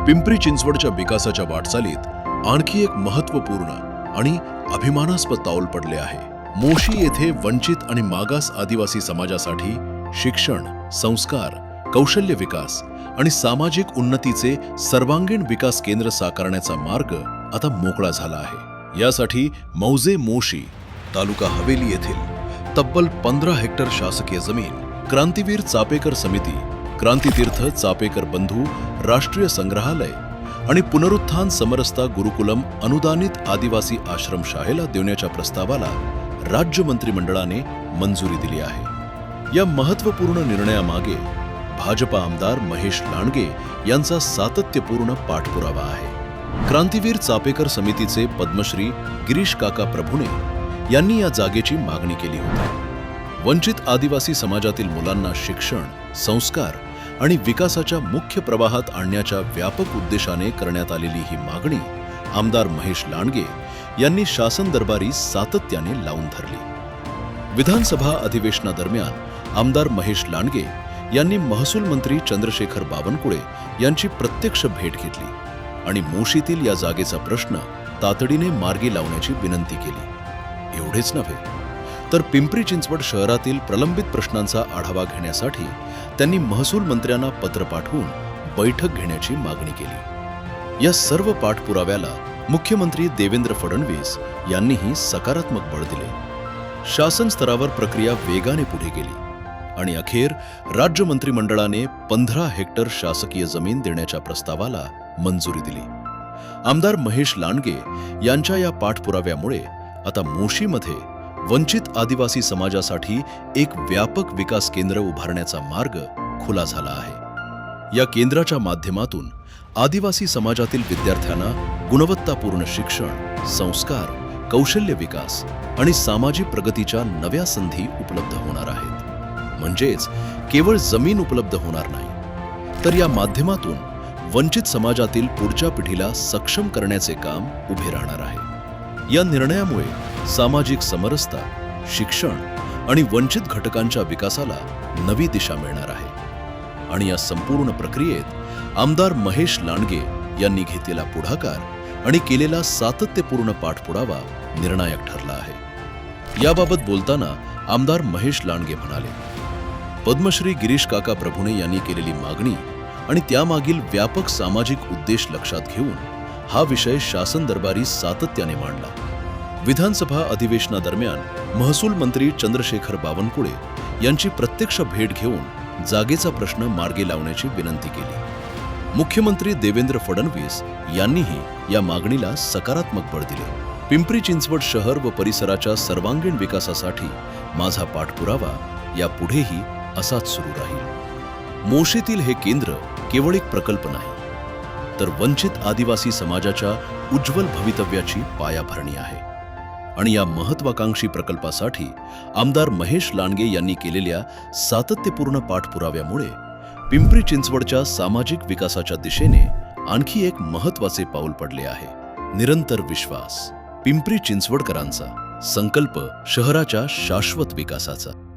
पिंपरी चिंचवडच्या विकासाच्या वाटचालीत आणखी एक महत्त्वपूर्ण आणि अभिमानास्पद पाऊल पडले आहे. मोशी येथे वंचित आणि मागास आदिवासी समाजासाठी शिक्षण, संस्कार, कौशल्य विकास आणि सामाजिक उन्नतीचे सर्वांगीण विकास केंद्र साकारण्याचा मार्ग आता मोकळा झाला आहे. यासाठी मौजे मोशी, तालुका हवेली येथील तब्बल 15 हेक्टर शासकीय जमीन क्रांतीवीर चापेकर समिती, क्रांतीतीर्थ चापेकर बंधू राष्ट्रीय संग्रहालय आणि पुनरुत्थान समरसता गुरुकुलम अनुदानित आदिवासी आश्रमशाळेला देण्याच्या प्रस्तावाला राज्य मंत्रिमंडळाने मंजुरी दिली आहे. या महत्त्वपूर्ण निर्णयामागे भाजपा आमदार महेश लांडगे यांचा सातत्यपूर्ण पाठपुरावा आहे. क्रांतीवीर चापेकर समितीचे पद्मश्री गिरीश काका प्रभुणे यांनी या जागेची मागणी केली होती. वंचित आदिवासी समाजातील मुलांना शिक्षण, संस्कार आणि विकासाच्या मुख्य प्रवाहात आणण्याच्या व्यापक उद्देशाने करण्यात आलेली ही मागणी आमदार महेश लांडगे यांनी शासन दरबारी सातत्याने लावून धरली. विधानसभा अधिवेशनादरम्यान आमदार महेश लांडगे यांनी महसूल मंत्री चंद्रशेखर बावनकुळे यांची प्रत्यक्ष भेट घेतली आणि मोशीतील या जागेचा प्रश्न तातडीने मार्गी लावण्याची विनंती केली. एवढेच नव्हे तर पिंपरी चिंचवड शहरातील प्रलंबित प्रश्नांचा आढावा घेण्यासाठी त्यांनी महसूल मंत्र्यांना पत्र पाठवून बैठक घेण्याची मागणी केली. या सर्व पाठपुराव्याला मुख्यमंत्री देवेंद्र फडणवीस यांनीही सकारात्मक बळ दिले. शासन स्तरावर प्रक्रिया वेगाने पुढे गेली आणि अखेर राज्य मंत्रिमंडळाने 15 हेक्टर शासकीय जमीन देण्याच्या प्रस्तावाला मंजुरी दिली. आमदार महेश लांडगे यांच्या या पाठपुराव्यामुळे आता मोशीमध्ये वंचित आदिवासी समाजासाठी एक व्यापक विकास केंद्र उभारण्याचा मार्ग खुला झाला आहे. या केंद्राच्या माध्यमातून आदिवासी समाजातील विद्यार्थ्यांना गुणवत्तापूर्ण शिक्षण, संस्कार, कौशल्य विकास आणि सामाजिक प्रगतीच्या नव्या संधी उपलब्ध होणार आहेत. म्हणजेच केवळ जमीन उपलब्ध होणार नाही, तर या माध्यमातून वंचित समाजातील पुढच्या पिढीला सक्षम करण्याचे काम उभे राहणार आहे. या निर्णयामुळे सामाजिक समरसता, शिक्षण आणि वंचित घटकांच्या विकासाला नवी दिशा मिळणार आहे. आणि या संपूर्ण प्रक्रियेत आमदार महेश लांडगे यांनी घेतलेला पुढाकार आणि केलेला सातत्यपूर्ण पाठपुरावा निर्णायक ठरला आहे. याबाबत बोलताना आमदार महेश लांडगे म्हणाले, पद्मश्री गिरीश काका प्रभुणे यांनी केलेली मागणी आणि त्यामागील व्यापक सामाजिक उद्देश लक्षात घेऊन हा विषय शासन दरबारी सातत्याने मांडला. विधानसभा अधिवेशनादरम्यान महसूल मंत्री चंद्रशेखर बावनकुळे यांची प्रत्यक्ष भेट घेऊन जागेचा प्रश्न मार्गी लावण्याची विनंती केली. मुख्यमंत्री देवेंद्र फडणवीस यांनीही या मागणीला सकारात्मक बळ दिले. पिंपरी चिंचवड शहर व परिसराच्या सर्वांगीण विकासासाठी माझा पाठपुरावा यापुढेही असाच सुरू राहील. मोशीतील हे केंद्र केवळ एक प्रकल्प नाही, तर वंचित आदिवासी समाजाच्या उज्ज्वल भवितव्याची पायाभरणी आहे. आणि या महत्वाकांक्षी प्रकल्पासाठी आमदार महेश लांडगे यांनी केलेल्या सातत्यपूर्ण पाठपुराव्यामुळे पिंपरी चिंचवडच्या सामाजिक विकासाच्या दिशेने आणखी एक महत्त्वाचे पाऊल पडले आहे. निरंतर विश्वास, पिंपरी चिंचवडकरांचा संकल्प शहराच्या शाश्वत विकासाचा.